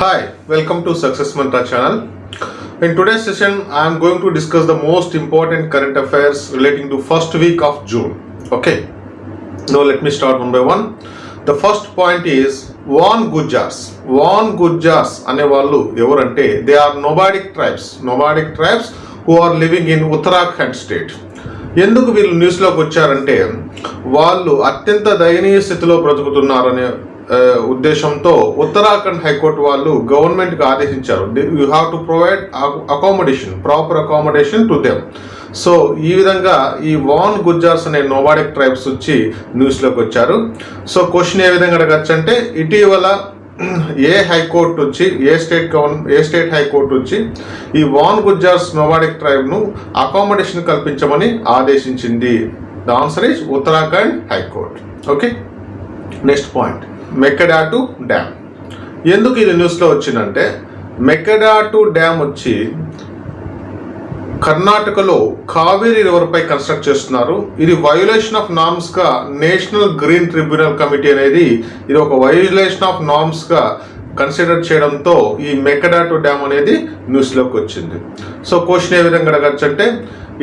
Hi, welcome to Success Mantra channel. In today's session, I am going to discuss the most important current affairs relating to first week of June. Okay, now let me start one by one. The first point is Van Gujars. Van Gujars అనే వాళ్ళు ఎవరంటే they are nomadic tribes who are living in Uttarakhand state. ఎందుకు వీళ్ళు న్యూస్లోకి వచ్చారంటే వాళ్ళు అత్యంత దయనీయ స్థితిలో బ్రతుకుతున్నారనే ఉద్దేశంతో ఉత్తరాఖండ్ హైకోర్టు వాళ్ళు గవర్నమెంట్కి ఆదేశించారు, you have to provide proper accommodation to them. So ఈ విధంగా ఈ వాన్ గుజ్జార్స్ అనే నోమాడిక్ ట్రైబ్స్ వచ్చి న్యూస్లోకి వచ్చారు. సో క్వశ్చన్ ఏ విధంగా అడగచ్చు అంటే, ఇటీవల ఏ స్టేట్ హైకోర్టు వచ్చి ఈ వాన్ గుజ్జార్స్ నోమాడిక్ ట్రైబ్ను అకామిడేషన్ కల్పించమని ఆదేశించింది? The answer is Uttarakhand high court. Okay, next point Mekedatu dam. ఎందుకు ఇది న్యూస్లో వచ్చిందంటే, మెక్కడాటు డ్యామ్ వచ్చి కర్ణాటకలో కావేరీ రివర్పై కన్స్ట్రక్ట్ చేస్తున్నారు. ఇది వయోలేషన్ ఆఫ్ నార్మ్స్గా నేషనల్ గ్రీన్ ట్రిబ్యునల్ కమిటీ అనేది ఇది ఒక వయోలేషన్ ఆఫ్ నార్మ్స్గా కన్సిడర్ చేయడంతో ఈ మెక్కడాటు డ్యామ్ అనేది న్యూస్లోకి వచ్చింది. సో క్వశ్చన్ ఏ విధంగా అడగచ్చు అంటే,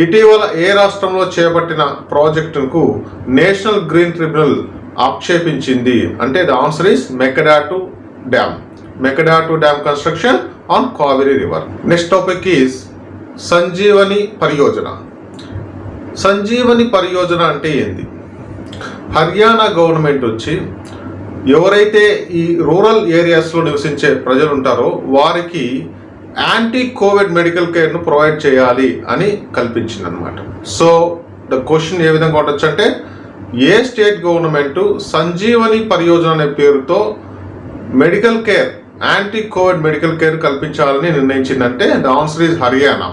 ఇటీవల ఏ రాష్ట్రంలో చేపట్టిన ప్రాజెక్టుకు నేషనల్ గ్రీన్ ట్రిబ్యునల్ ఆక్షేపించింది అంటే the answer is Mekedatu dam construction on Kaveri river. Next topic is Sanjeevani Pariyojana. Sanjeevani Pariyojana అంటే ఏంది? హర్యానా గవర్నమెంట్ వచ్చి ఎవరైతే ఈ రూరల్ ఏరియాస్లో నివసించే ప్రజలు ఉంటారో వారికి యాంటీ కోవిడ్ మెడికల్ కేర్ను ప్రొవైడ్ చేయాలి అని కల్పించింది అనమాట. సో ద క్వశ్చన్ ఏ విధంగా ఉండొచ్చు అంటే, ఏ స్టేట్ గవర్నమెంట్ సంజీవని పరియోజన అనే పేరుతో medical care, anti covid medical care కల్పించాలని నిర్ణయించిందంటే the answer is Haryana,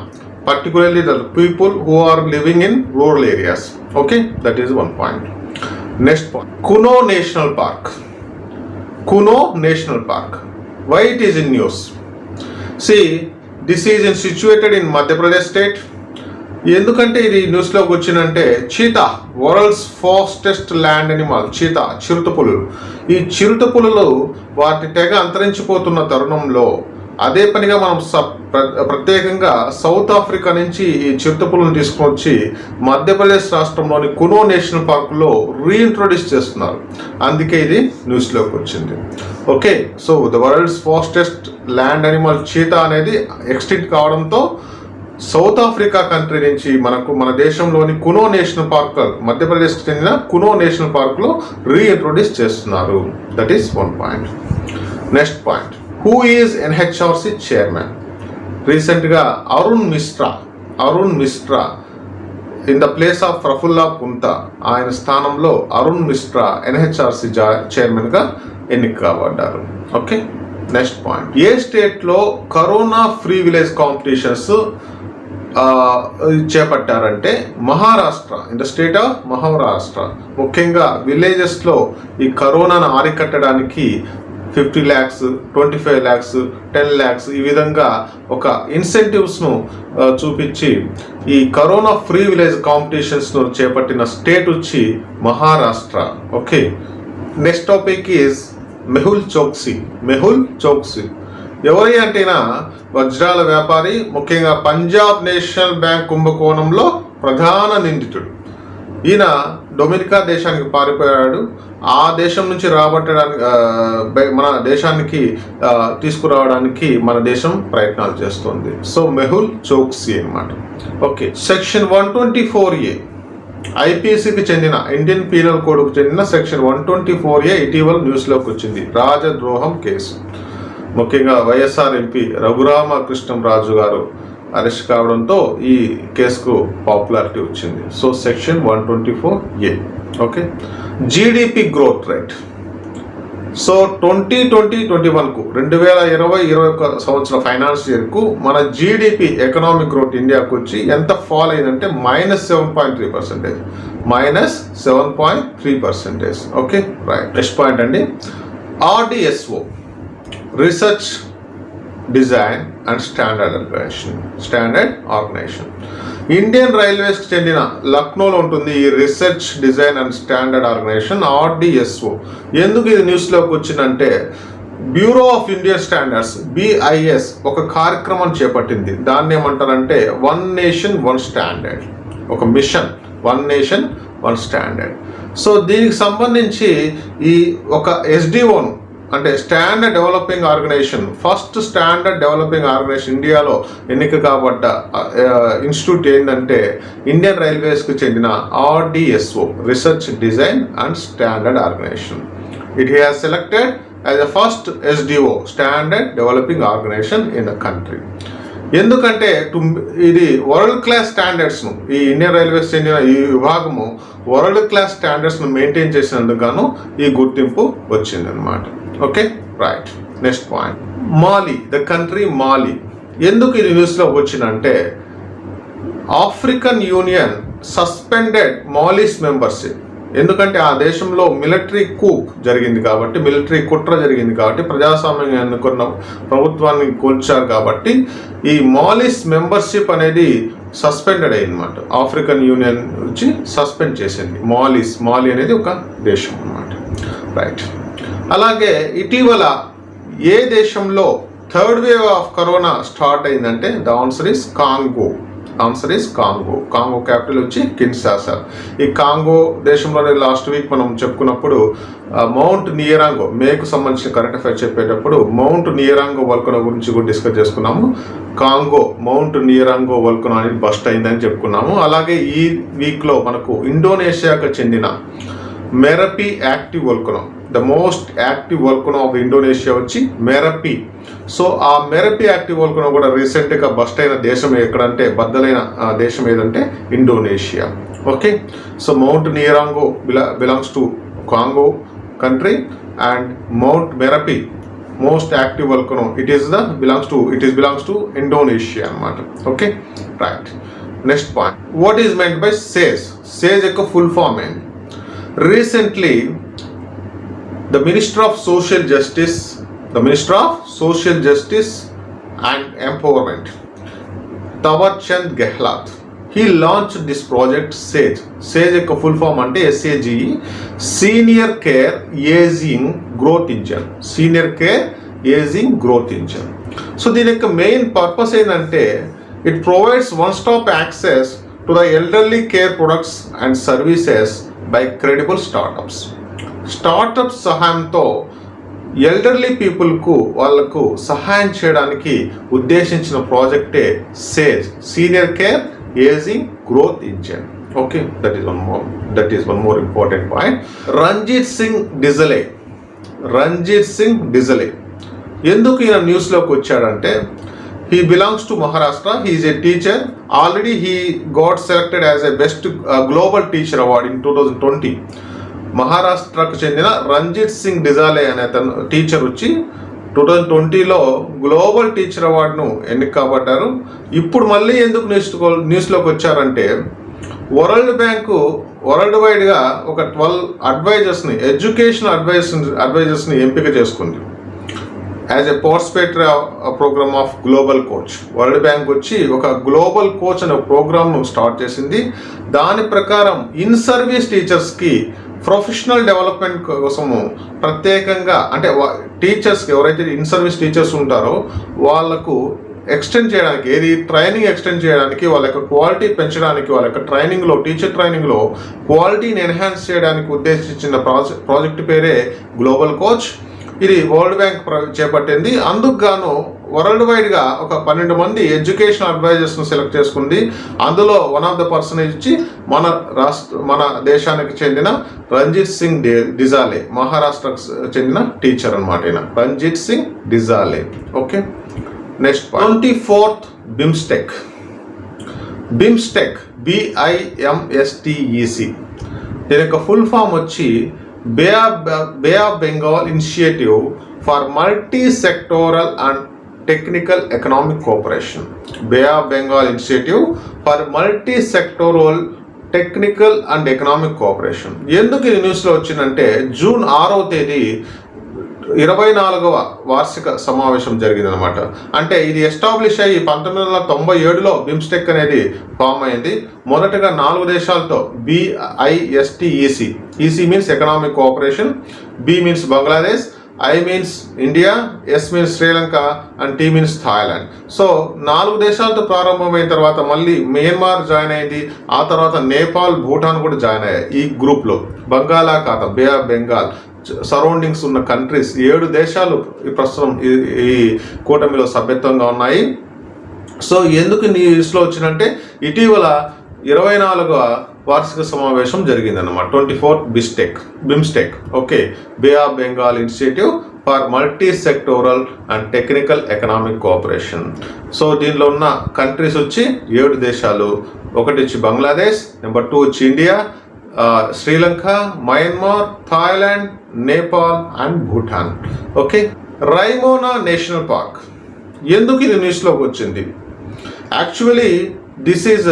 particularly the people who are living in rural areas. Okay, that is one point. Next point, Kuno national park. Why it is in news? See, this is situated in Madhya Pradesh state. ఎందుకంటే ఇది న్యూస్లోకి వచ్చిందంటే, cheetah world's fastest land animal, చిరుతపులులు. ఈ చిరుతపులులు వాటి తెగ అంతరించిపోతున్న తరుణంలో అదే పనిగా మనం ప్రత్యేకంగా సౌత్ ఆఫ్రికా నుంచి ఈ చిరుతపులను తీసుకొచ్చి మధ్యప్రదేశ్ రాష్ట్రంలోని కునో నేషనల్ పార్కులో రీఇంట్రొడ్యూస్ చేస్తున్నారు. అందుకే ఇది న్యూస్లోకి వచ్చింది. Okay, so the world's fastest land animal cheetah అనేది ఎక్స్టింక్ట్ కావడంతో సౌత్ ఆఫ్రికా కంట్రీ నుంచి మన దేశంలోని కునో నేషనల్ పార్క్, మధ్యప్రదేశ్కి చెందిన కునో నేషనల్ పార్క్లో రీఇంట్రొడ్యూస్ చేస్తున్నారు. That is one point. Next point, who is NHRC chairman? రీసెంట్గా Arun Mishra in the place of Prafulla Panta, ఆయన స్థానంలో అరుణ్ మిశ్రా ఎన్హెచ్ఆర్సి చైర్మన్గా ఎన్నిక కాబడ్డారు. ఓకే, నెక్స్ట్ పాయింట్, ఏ స్టేట్లో కరోనా ఫ్రీ విలేజ్ కాంపిటీషన్స్ చేపట్టారంటే Maharashtra, in the state of Maharashtra. ముఖ్యంగా విలేజెస్లో ఈ కరోనాను అరికట్టడానికి 50 lakhs, 25 lakhs, 10 lakhs ఈ విధంగా ఒక ఇన్సెంటివ్స్ను చూపించి ఈ కరోనా ఫ్రీ విలేజ్ కాంపిటీషన్స్ను చేపట్టిన స్టేట్ వచ్చి Maharashtra. Okay, next topic is Mehul Chokshi. ఎవరి అంటేనా వజ్రాల వ్యాపారి, ముఖ్యంగా పంజాబ్ నేషనల్ బ్యాంక్ కుంభకోణంలో ప్రధాన నిందితుడు. ఈయన డొమినికా దేశానికి పారిపోయాడు. ఆ దేశం నుంచి మన దేశానికి తీసుకురావడానికి మన దేశం ప్రయత్నాలు చేస్తుంది. సో మెహుల్ చోక్సీ అన్నమాట. ఓకే, సెక్షన్ 124A ఐపీసీకి చెందిన, ఇండియన్ పీనల్ కోడ్కు చెందిన సెక్షన్ 124A ఇటీవల న్యూస్లోకి వచ్చింది. రాజద్రోహం కేసు. ముఖ్యంగా వైఎస్ఆర్ ఎంపీ రఘురామకృష్ణంరాజు గారు అరెస్ట్ కావడంతో ఈ కేసుకు పాపులారిటీ వచ్చింది. So section 124A. Okay, GDP growth rate. So 2020-21కు 2020-21 సంవత్సరం ఫైనాన్షియల్ ఇయర్కు మన జీడిపి ఎకనామిక్ గ్రోత్ ఇండియాకు వచ్చి ఎంత ఫాల్ అయిందంటే -7.3%. Okay, right. నెక్స్ట్ పాయింట్ అండి, RDSO, research design and standard organisation. Indian రైల్వేస్కి చెందిన లక్నోలో ఉంటుంది ఈ research design and standard organisation, RDSO. ఎందుకు ఇది న్యూస్లోకి వచ్చిందంటే, bureau of Indian standards BIS ఒక కార్యక్రమం చేపట్టింది. దాన్ని ఏమంటారంటే వన్ నేషన్ వన్ స్టాండర్డ్, ఒక mission one nation one standard. So దీనికి సంబంధించి ఈ ఒక SDOను అంటే standard developing organisation, first standard developing organisation ఇండియాలో ఎన్నిక కాబట్ట ఇన్స్టిట్యూట్ ఏంటంటే ఇండియన్ రైల్వేస్కి చెందిన RDSO, research design and standard organisation. It has selected as a first SDO, standard developing organisation in the country. ఎందుకంటే ఇది వరల్డ్ క్లాస్ స్టాండర్డ్స్ను, ఈ ఇండియన్ రైల్వేస్ చెందిన ఈ విభాగము వరల్డ్ క్లాస్ స్టాండర్డ్స్ను మెయింటైన్ చేసినందుకు గాను ఈ గుర్తింపు వచ్చిందనమాట. Okay, right. Next point, Mali, the country Mali. ఎందుకు ఇది న్యూస్లో వచ్చిందంటే African union suspended Mali's membership. ఎందుకంటే ఆ దేశంలో మిలిటరీ కూప్ జరిగింది కాబట్టి, మిలిటరీ కుట్ర జరిగింది కాబట్టి, ప్రజాస్వామ్యం అనుకున్న ప్రభుత్వాన్ని కూల్చారు కాబట్టి ఈ మాలిస్ మెంబర్షిప్ అనేది సస్పెండెడ్ అయ్యిందన్నమాట. ఆఫ్రికన్ యూనియన్ నుంచి సస్పెండ్ చేసింది మాలి అనేది ఒక దేశం అన్నమాట. రైట్. అలాగే ఇటీవల ఏ దేశంలో third wave of corona start అయిందంటే the answer is Congo. Congo capital వచ్చి కిన్షాసా. ఈ కాంగో దేశంలోనే లాస్ట్ వీక్ మనం చెప్పుకున్నప్పుడు మౌంట్ నియరాంగో, మేకు సంబంధించిన కరెంట్ అఫైర్స్ చెప్పేటప్పుడు మౌంట్ నియరాంగో వల్కనో గురించి కూడా డిస్కస్ చేసుకున్నాము. కాంగో మౌంట్ నియరాంగో వల్కనో అనేది బస్ట్ అయిందని చెప్పుకున్నాము. అలాగే ఈ వీక్లో మనకు ఇండోనేషియాకు చెందిన మెరపీ active వల్కనో, the most active వల్కనో of Indonesia వచ్చి మెరపీ. సో ఆ మెరపీ యాక్టివ్ వల్కనో కూడా రీసెంట్గా బస్ట్ అయిన దేశం ఎక్కడంటే, బద్దలైన దేశం ఏదంటే Indonesia. Okay, so mount Nyiragongo belongs to Congo country and mount Merapi most active volcano belongs to Indonesia అన్నమాట. Okay, right. Next point, what is meant by SAGE యొక్క ఫుల్ ఫామ్ ఏంటి? Recently, the Minister of Social Justice and Empowerment, Thawar Chand Gehlot, he launched this project SAGE యొక్క full ఫామ్ అంటే SAGE, Senior Care Aging Growth Engine. So దీని యొక్క main purpose ఏంటంటే it provides one stop access to the elderly care products and services by credible startups సహాయంతో elderly పీపుల్కు వాళ్ళకు సహాయం చేయడానికి ఉద్దేశించిన ప్రాజెక్టే SAGE, senior care aging growth engine. Okay, that is one more important point. Ranjit Singh Disale ఎందుకు ఈయన న్యూస్లోకి వచ్చాడంటే he belongs to Maharashtra. He is a teacher. Already he got selected as a best global teacher award in 2020. మహారాష్ట్రకు చెందిన రంజిత్ సింగ్ డిజాలే అనే అతను teacher వచ్చి 2020లో global teacher అవార్డును ఎన్నిక కాబట్టారు. ఇప్పుడు మళ్ళీ ఎందుకు న్యూస్లోకి వచ్చారంటే వరల్డ్ వైడ్గా ఒక 12 ఎడ్యుకేషన్ అడ్వైజర్స్ని ఎంపిక చేసుకుంది as a participatory programme of global coach. World bank వచ్చి ఒక గ్లోబల్ కోచ్ అనే ప్రోగ్రామ్ను స్టార్ట్ చేసింది. దాని ప్రకారం ఇన్ సర్వీస్ టీచర్స్కి ప్రొఫెషనల్ డెవలప్మెంట్ కోసము ప్రత్యేకంగా అంటే టీచర్స్కి ఎవరైతే ఇన్ సర్వీస్ టీచర్స్ ఉంటారో వాళ్ళకు ఎక్స్టెండ్ చేయడానికి, ట్రైనింగ్ ఎక్స్టెండ్ చేయడానికి, వాళ్ళ యొక్క క్వాలిటీ పెంచడానికి, వాళ్ళ యొక్క టీచర్ ట్రైనింగ్లో క్వాలిటీని ఎన్హాన్స్ చేయడానికి ఉద్దేశించిన ప్రాజెక్ట్ పేరే గ్లోబల్ కోచ్. ఇది వరల్డ్ బ్యాంక్ చేపట్టింది. అందుకు గాను వరల్డ్ వైడ్గా ఒక 12 మంది ఎడ్యుకేషన్ అడ్వైజర్స్ను సెలెక్ట్ చేసుకుంది. అందులో వన్ ఆఫ్ ద పర్సన్ ఇచ్చి మన దేశానికి చెందిన రంజిత్ సింగ్ డిజాలే, మహారాష్ట్రకు చెందిన టీచర్ అనమాట ఈయన, Ranjith Singh డిజాలే. Okay, next 24th BIMSTEC BIMSTEC. దీని యొక్క ఫుల్ ఫామ్ వచ్చి Bay of Bengal Initiative for Multi-Sectoral and Technical Economic Cooperation. Bay of Bengal Initiative for Multi-Sectoral Technical and Economic Cooperation. ఎందుకు ఇది న్యూస్లో వచ్చిందంటే జూన్ 6వ తేదీ 24వ వార్షిక సమావేశం జరిగిందనమాట. అంటే ఇది ఎస్టాబ్లిష్ అయ్యి 1997లో బిమ్స్టెక్ అనేది ఫామ్ అయింది. మొదటగా 4 దేశాలతో BISTEC, EC means economic cooperation, B means Bangladesh, I means India, S means Sri Lanka and T means Thailand. So 4 దేశాలతో ప్రారంభమైన తర్వాత మళ్ళీ మియన్మార్ జాయిన్ అయింది, ఆ తర్వాత నేపాల్, భూటాన్ కూడా జాయిన్ అయ్యాయి ఈ గ్రూప్లో. బంగాళాఖాతం, బే ఆఫ్ బెంగాల్ సరౌండింగ్స్ ఉన్న కంట్రీస్ 7 దేశాలు ప్రస్తుతం ఈ కూటమిలో సభ్యత్వంగా ఉన్నాయి. సో ఎందుకు న్యూస్లో వచ్చినంటే ఇటీవల 24వ వార్షిక సమావేశం జరిగిందన్నమాట, 24th BIMSTEC. Okay, bay of Bengal initiative for multi sectoral and technical economic cooperation. So దీనిలో ఉన్న కంట్రీస్ వచ్చి 7 దేశాలు. ఒకటి వచ్చి బంగ్లాదేశ్, నెంబర్ 2 వచ్చి India, Sri Lanka, Myanmar, Thailand, Nepal and Bhutan. Okay, Raimona national park ఎందుకు ఇది న్యూస్లోకి వచ్చింది? Actually this is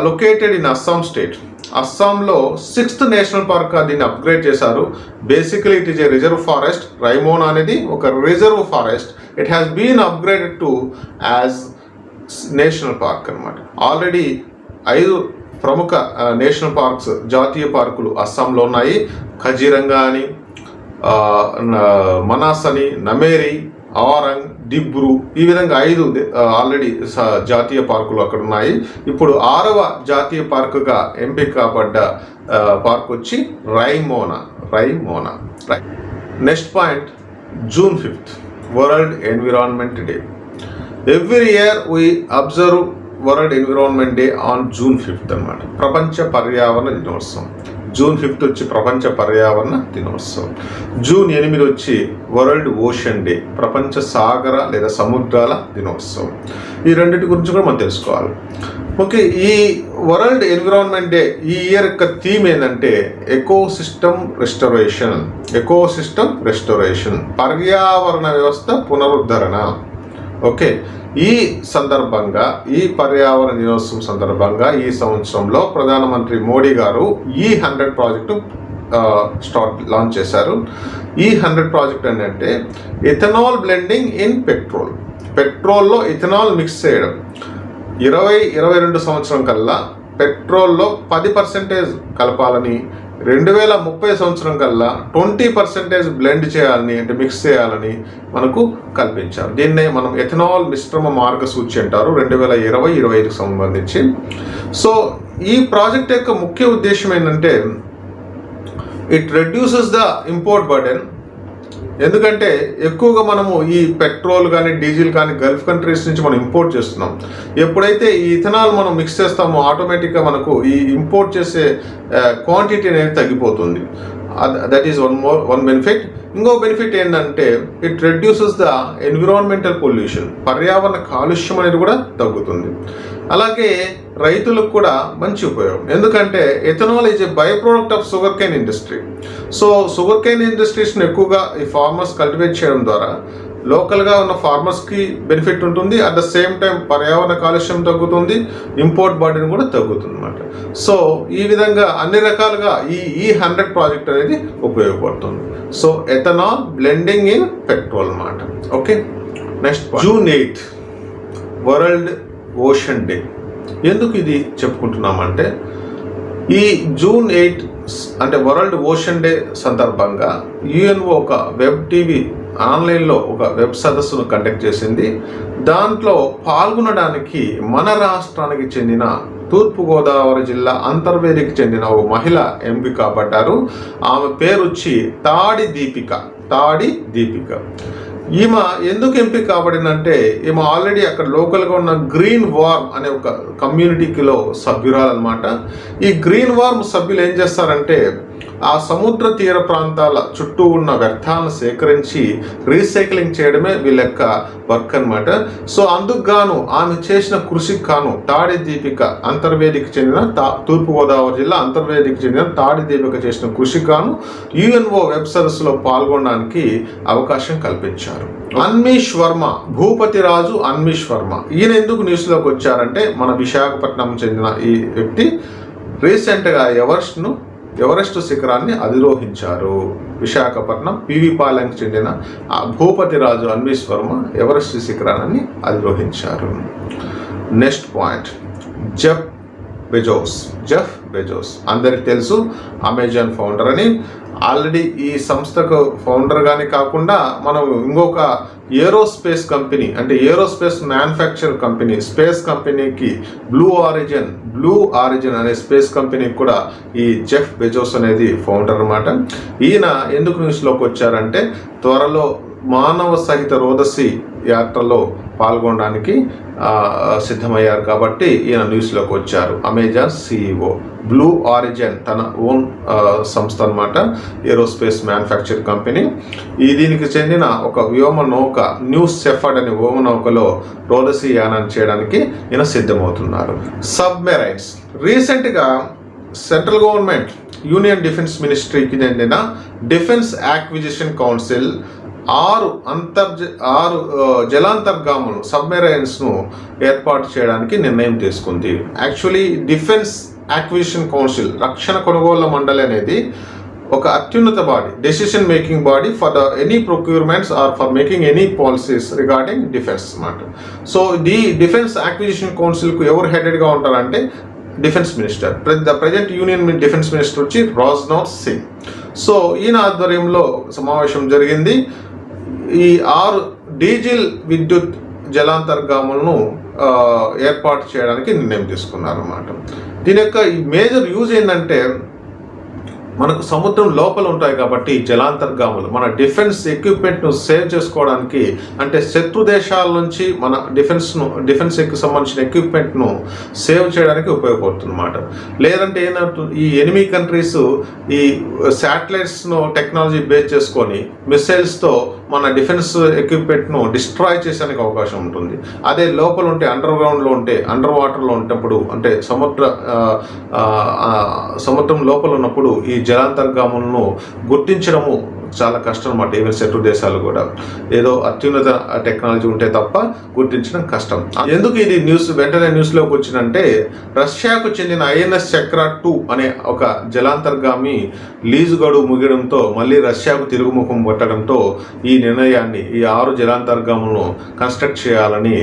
located in Assam state. అస్సాంలో 6th నేషనల్ పార్క్గా దీన్ని అప్గ్రేడ్ చేశారు. Basically it is a reserve forest. Raimona అనేది ఒక reserve forest. It has been upgraded to as national park అనమాట. ఆల్రెడీ 5 ప్రముఖ నేషనల్ పార్క్స్, జాతీయ పార్కులు అస్సాంలో ఉన్నాయి. ఖజీరంగా అని, మనాస్ అని, నమేరి, ఆరంగ్, దిబ్రూ, ఈ విధంగా 5 ఆల్రెడీ జాతీయ పార్కులు అక్కడ ఉన్నాయి. ఇప్పుడు 6వ జాతీయ పార్కుగా ఎంపిక కాబడ్డ పార్క్ వచ్చి Raimona. Next point, June 5th world environment day. Every year we observe world environment day on June 5th అనమాట. ప్రపంచ పర్యావరణ దినోత్సవం. June 5th వచ్చి ప్రపంచ పర్యావరణ దినోత్సవం. June 8 వచ్చి వరల్డ్ ఓషన్ డే, ప్రపంచ సాగర లేదా సముద్రాల దినోత్సవం. ఈ రెండింటి గురించి కూడా మనం తెలుసుకోవాలి. ఓకే, ఈ వరల్డ్ ఎన్విరాన్మెంట్ డే ఈ ఇయర్ యొక్క థీమ్ ఏంటంటే ఎకో సిస్టమ్ రెస్టోరేషన్, పర్యావరణ వ్యవస్థ పునరుద్ధరణ. ఓకే, ఈ సందర్భంగా, ఈ పర్యావరణ దినోత్సవం సందర్భంగా ఈ సంవత్సరంలో ప్రధానమంత్రి మోడీ గారు E100 ప్రాజెక్టు లాంచ్ చేశారు. E100 ప్రాజెక్ట్ ఏంటంటే ఇథనాల్ బ్లెండింగ్ ఇన్ పెట్రోల్లో ఇథనాల్ మిక్స్ చేయడం. 2022 సంవత్సరం కల్లా పెట్రోల్లో 10% కలపాలని, 2030 సంవత్సరం కల్లా 20% బ్లెండ్ చేయాలని, అంటే మిక్స్ చేయాలని మనకు కల్పించారు. దీన్నే మనం ఎథనాల్ మిశ్రమ మార్గసూచి అంటారు, 2020-25కి సంబంధించి. సో ఈ ప్రాజెక్ట్ యొక్క ముఖ్య ఉద్దేశం ఏంటంటే it reduces the import burden. ఎందుకంటే ఎక్కువగా మనము ఈ పెట్రోల్ కానీ డీజిల్ కానీ గల్ఫ్ కంట్రీస్ నుంచి మనం ఇంపోర్ట్ చేస్తున్నాం. ఎప్పుడైతే ఈ ఇథనాల్ మనం మిక్స్ చేస్తామో ఆటోమేటిక్గా మనకు ఈ ఇంపోర్ట్ చేసే క్వాంటిటీ అనేది తగ్గిపోతుంది. That is one benefit. ఇంకో బెనిఫిట్ ఏంటంటే it reduces the environmental pollution, పర్యావరణ కాలుష్యం అనేది కూడా తగ్గుతుంది. అలాగే రైతులకు కూడా మంచి ఉపయోగం. ఎందుకంటే ethanol is a by product of sugarcane industry. So sugarcane ఇండస్ట్రీస్ని ఎక్కువగా ఈ ఫార్మర్స్ కల్టివేట్ చేయడం ద్వారా లోకల్గా ఉన్న ఫార్మర్స్కి బెనిఫిట్ ఉంటుంది. అట్ ద సేమ్ టైం పర్యావరణ కాలుష్యం తగ్గుతుంది, ఇంపోర్ట్ బర్డెన్ కూడా తగ్గుతుంది అన్నమాట. సో ఈ విధంగా అన్ని రకాలుగా ఈ E100 ప్రాజెక్ట్ అనేది ఉపయోగపడుతుంది. So ethanol blending in petrol అన్నమాట. Okay, next June 8 world ocean day. ఎందుకు ఇది చెప్పుకుంటున్నామంటే ఈ June 8 అంటే వరల్డ్ ఓషన్ డే సందర్భంగా UNO ఒక వెబ్ టీవీ ఆన్లైన్లో ఒక వెబ్ సదస్సును కండక్ట్ చేసింది. దాంట్లో పాల్గొనడానికి మన రాష్ట్రానికి చెందిన తూర్పుగోదావరి జిల్లా అంతర్వేదికి చెందిన ఓ మహిళ ఎంపిక కాబడ్డారు. ఆమె పేరు వచ్చి తాడి దీపిక. ఈమె ఎందుకు ఎంపిక కాబడిందంటే ఈమె ఆల్రెడీ అక్కడ లోకల్గా ఉన్న గ్రీన్ వార్మ్ అనే ఒక కమ్యూనిటీలో సభ్యురాలన్నమాట. ఈ గ్రీన్ వార్మ్ సభ్యులు ఏం చేస్తారంటే ఆ సముద్ర తీర ప్రాంతాల చుట్టూ ఉన్న వ్యర్థాలను సేకరించి రీసైక్లింగ్ చేయడమే వీళ్ళ యొక్క వర్క్ అనమాట. సో అందుకు గాను ఆమె చేసిన కృషికి గాను తాడి దీపిక అంతర్వేదికి చెందిన తూర్పుగోదావరి జిల్లా అంతర్వేదికి చెందిన తాడి దీపిక చేసిన కృషికి గాను UNO వెబ్ సదస్సులో పాల్గొనడానికి అవకాశం కల్పించారు. అన్మీష్ వర్మ, భూపతిరాజు అన్మీష్ వర్మ, ఈయన ఎందుకు న్యూస్లోకి వచ్చారంటే మన విశాఖపట్నం చెందిన ఈ వ్యక్తి రీసెంట్గా ఎవరెస్ట్ శిఖరాన్ని అధిరోహించారు. విశాఖపట్నం PV పాలెంకి చెందిన భూపతిరాజు అన్మీష్ వర్మ ఎవరెస్ట్ శిఖరాన్ని అధిరోహించారు. నెక్స్ట్ పాయింట్, జెఫ్ బెజోస్ అందరికి తెలుసు అమెజాన్ ఫౌండర్ అని. ఆల్రెడీ ఈ సంస్థకు ఫౌండర్గానే కాకుండా మనం ఇంకొక ఏరోస్పేస్ కంపెనీ అంటే ఏరోస్పేస్ మ్యానుఫ్యాక్చర్ కంపెనీ స్పేస్ కంపెనీకి బ్లూ ఆరిజిన్ అనే స్పేస్ కంపెనీకి కూడా ఈ జెఫ్ బెజోస్ అనేది ఫౌండర్ అన్నమాట. ఈయన ఎందుకు న్యూస్లోకి వచ్చారంటే త్వరలో మానవ సహిత రోదసి యాత్రలో పాల్గొనడానికి సిద్ధమయ్యారు కాబట్టి ఈయన న్యూస్లోకి వచ్చారు. అమెజాన్ CEO బ్లూ ఆరిజిన్ తన ఓన్ సంస్థ అన్నమాట, ఏరోస్పేస్ మ్యానుఫ్యాక్చర్ కంపెనీ. దీనికి చెందిన ఒక వ్యోమ నౌక న్యూ షెఫర్డ్ అనే వ్యోమ నౌకలో రోదసి యానాన్ని చేయడానికి ఈయన సిద్ధమవుతున్నారు. సబ్మెరైన్స్ రీసెంట్గా సెంట్రల్ గవర్నమెంట్ యూనియన్ డిఫెన్స్ మినిస్ట్రీకి చెందిన డిఫెన్స్ యాక్విజిషన్ కౌన్సిల్ 6 జలాంతర్గాములు సబ్మెరైన్స్ను ఏర్పాటు చేయడానికి నిర్ణయం తీసుకుంది. యాక్చువల్లీ డిఫెన్స్ యాక్విజిషన్ కౌన్సిల్ రక్షణ కొనుగోళ్ల మండలి అనేది ఒక అత్యున్నత body, decision making body for any procurements or for making any policies regarding defence అన్నమాట. సో ది డిఫెన్స్ యాక్విజిషన్ కౌన్సిల్కు ఎవరు హెడెడ్గా ఉంటారంటే defence minister. The present union defence minister వచ్చి రాజ్నాథ్ సింగ్. సో ఈయన ఆధ్వర్యంలో సమావేశం జరిగింది. ఈ 6 డీజిల్ విద్యుత్ జలాంతర్గాములను ఏర్పాటు చేయడానికి నిర్ణయం తీసుకున్నారు అన్నమాట. దీని యొక్క ఈ మేజర్ యూజ్ ఏంటంటే మనకు సముద్రం లోపల ఉంటాయి కాబట్టి జలాంతర్గాములు మన డిఫెన్స్ ఎక్విప్మెంట్ను సేవ్ చేసుకోవడానికి, అంటే శత్రు దేశాల నుంచి మన డిఫెన్స్కి సంబంధించిన ఎక్విప్మెంట్ను సేవ్ చేయడానికి ఉపయోగపడుతుంది అన్నమాట. లేదంటే ఏంటంటే ఈ ఎనిమీ కంట్రీస్ ఈ శాటిలైట్స్ను టెక్నాలజీ బేస్ చేసుకొని మిసైల్స్తో మన డిఫెన్స్ ఎక్విప్మెంట్ను డిస్ట్రాయ్ చేసేందుకు అవకాశం ఉంటుంది. అదే లోపల ఉంటే అండర్ వాటర్లో ఉన్నప్పుడు, అంటే సముద్రం లోపల ఉన్నప్పుడు ఈ జలాంతర్గాములను గుర్తించడము చాలా కష్టం అన్నమాట. ఈవెన్ శత్రు దేశాలు కూడా ఏదో అత్యున్నత టెక్నాలజీ ఉంటే తప్ప గుర్తించడం కష్టం. ఎందుకు ఇది వెంటనే న్యూస్లోకి వచ్చిందంటే రష్యాకు చెందిన INS చక్ర 2 అనే ఒక జలాంతర్గామి లీజు గడువు ముగియడంతో మళ్ళీ రష్యాకు తిరుగుముఖం పట్టడంతో ఈ నిర్ణయాన్ని ఈ 6 జలాంతర్గాములను కన్స్ట్రక్ట్ చేయాలని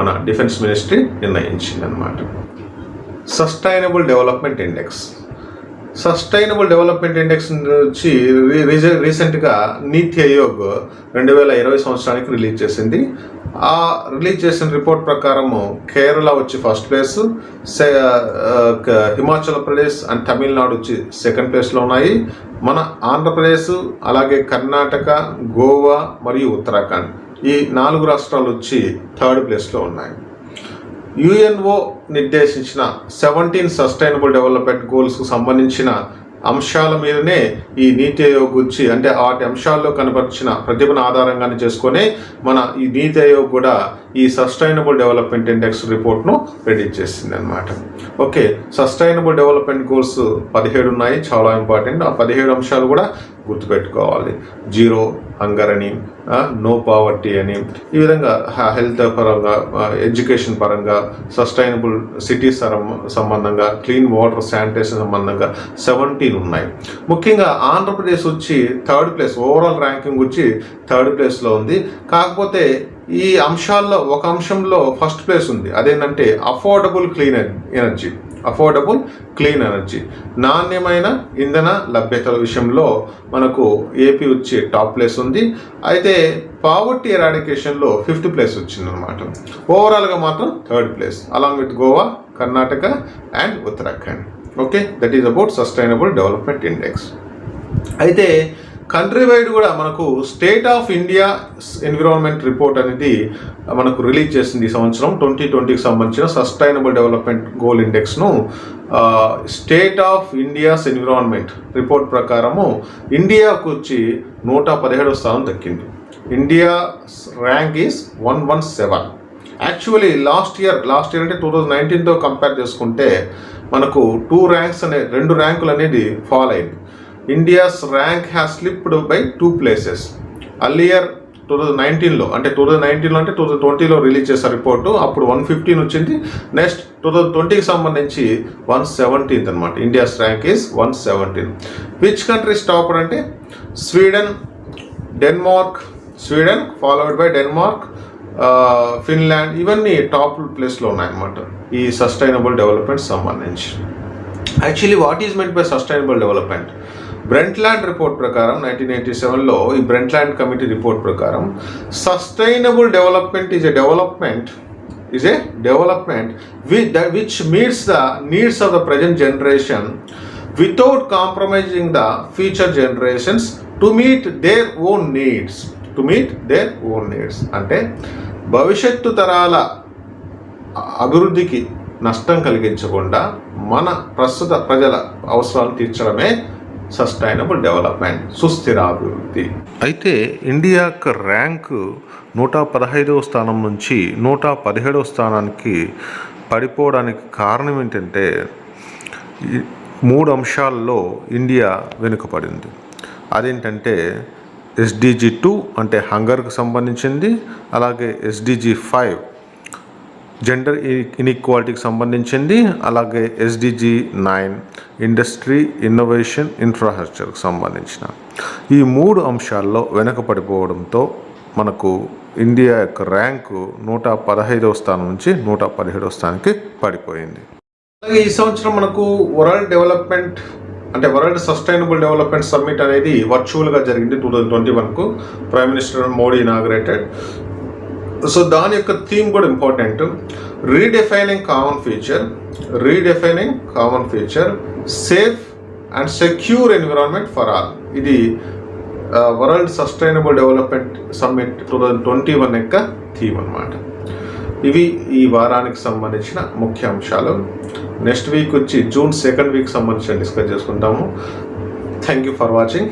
మన డిఫెన్స్ మినిస్ట్రీ నిర్ణయించింది అన్నమాట. సస్టైనబుల్ డెవలప్మెంట్ ఇండెక్స్ నుంచి రీసెంట్గా నీతి ఆయోగ్ 2020 సంవత్సరానికి రిలీజ్ చేసింది. ఆ రిలీజ్ చేసిన రిపోర్ట్ ప్రకారము కేరళ వచ్చి first place, Himachal Pradesh and Tamil Nadu వచ్చి సెకండ్ ప్లేస్లో ఉన్నాయి. మన ఆంధ్రప్రదేశ్, అలాగే కర్ణాటక, గోవా మరియు ఉత్తరాఖండ్ ఈ 4 రాష్ట్రాలు వచ్చి థర్డ్ ప్లేస్లో ఉన్నాయి. UNO నిర్దేశించిన 17 సస్టైనబుల్ డెవలప్మెంట్ గోల్స్కు సంబంధించిన అంశాల మీదనే ఈ నీతి ఆయోగ్ వచ్చి, అంటే వాటి అంశాల్లో కనపరిచిన ప్రతిభను ఆధారంగానే చేసుకొని మన ఈ నీతి ఆయోగ్ కూడా ఈ సస్టైనబుల్ డెవలప్మెంట్ ఇండెక్స్ రిపోర్ట్ను రెడీ చేసింది అన్నమాట. ఓకే, సస్టైనబుల్ డెవలప్మెంట్ గోల్స్ 17 ఉన్నాయి, చాలా ఇంపార్టెంట్. ఆ 17 అంశాలు కూడా గుర్తుపెట్టుకోవాలి. 0 హంగర్ అని, నో పావర్టీ అని, ఈ విధంగా హెల్త్ పరంగా, ఎడ్యుకేషన్ పరంగా, సస్టైనబుల్ సిటీస్ సంబంధంగా, క్లీన్ వాటర్ శానిటేషన్ సంబంధంగా 17 ఉన్నాయి. ముఖ్యంగా ఆంధ్రప్రదేశ్ వచ్చి థర్డ్ ప్లేస్, ఓవరాల్ ర్యాంకింగ్ వచ్చి థర్డ్ ప్లేస్లో ఉంది. కాకపోతే ఈ అంశాల్లో ఒక అంశంలో ఫస్ట్ ప్లేస్ ఉంది, అదేంటంటే అఫోర్డబుల్ క్లీన్ ఎనర్జీ, నాణ్యమైన ఇంధన లభ్యతల విషయంలో మనకు ఏపీ వచ్చి టాప్ ప్లేస్ ఉంది. అయితే పావర్టీ ఎరాడికేషన్లో 5th ప్లేస్ వచ్చిందనమాట. ఓవరాల్గా మాత్రం third place along with Goa, Karnataka and Uttarakhand. Okay, that is about sustainable development index. అయితే కంట్రీ వైడ్ కూడా మనకు state of India environment report అనేది మనకు రిలీజ్ చేసింది ఈ సంవత్సరం. 2020కి సంబంధించిన సస్టైనబుల్ డెవలప్మెంట్ గోల్ ఇండెక్స్ను state of India's environment report ప్రకారము ఇండియాకు వచ్చి 117వ స్థానం దక్కింది. India rank is 117. Actually last year అంటే 2019తో కంపేర్ చేసుకుంటే మనకు 2 ర్యాంకులు అనేది ఫాల్ అయింది. India's rank has slipped by 2 places. Earlier 2019లో అంటే 2020లో రిలీజ్ చేసిన రిపోర్టు అప్పుడు 115 వచ్చింది. నెక్స్ట్ 2020కి సంబంధించి 117th అనమాట. India's rank is 117. Which countries topper అంటే Sweden followed by Denmark, Finland, ఇవన్నీ టాప్ ప్లేస్లో ఉన్నాయన్నమాట ఈ సస్టైనబుల్ డెవలప్మెంట్ సంబంధించి. Actually what is meant by sustainable development? Brundtland report ప్రకారం 1987లో ఈ బ్రెంట్లాండ్ కమిటీ రిపోర్ట్ ప్రకారం sustainable development is a development which meets the needs of the present generation without compromising the future generations to meet their own needs. అంటే భవిష్యత్తు తరాల అభివృద్ధికి నష్టం కలిగించకుండా మన ప్రస్తుత ప్రజల అవసరాలు తీర్చడమే సస్టైనబుల్ డెవలప్మెంట్, సుస్థిరాభివృద్ధి. అయితే ఇండియా యొక్క ర్యాంకు 115వ స్థానం నుంచి 117వ స్థానానికి పడిపోవడానికి కారణం ఏంటంటే 3 అంశాల్లో ఇండియా వెనుకబడింది. అదేంటంటే SDG 2 అంటే హంగర్కి సంబంధించింది, అలాగే SDG 5 జెండర్ ఇన్ఈక్వాలిటీకి సంబంధించింది, అలాగే SDG 9 ఇండస్ట్రీ, ఇన్నోవేషన్, ఇన్ఫ్రాస్ట్రక్చర్కి సంబంధించిన ఈ 3 అంశాల్లో వెనకపడిపోవడంతో మనకు ఇండియా యొక్క ర్యాంకు 115వ స్థానం నుంచి 117వ స్థానానికి పడిపోయింది. అలాగే ఈ సంవత్సరం మనకు వరల్డ్ సస్టైనబుల్ డెవలప్మెంట్ సమ్మిట్ అనేది వర్చువల్గా జరిగింది 2021కు. Prime minister Modi inaugurated. So దాని యొక్క థీమ్ కూడా important. Redefining common future, safe and secure environment for all. ఇది వరల్డ్ సస్టైనబుల్ డెవలప్మెంట్ సమ్మిట్ 2021 యొక్క థీమ్ అన్నమాట. ఇవి ఈ వారానికి సంబంధించిన ముఖ్య అంశాలు. నెక్స్ట్ వీక్ వచ్చి జూన్ 2nd వీక్ సంబంధించిన డిస్కస్ చేసుకుంటాము. Thank you for watching.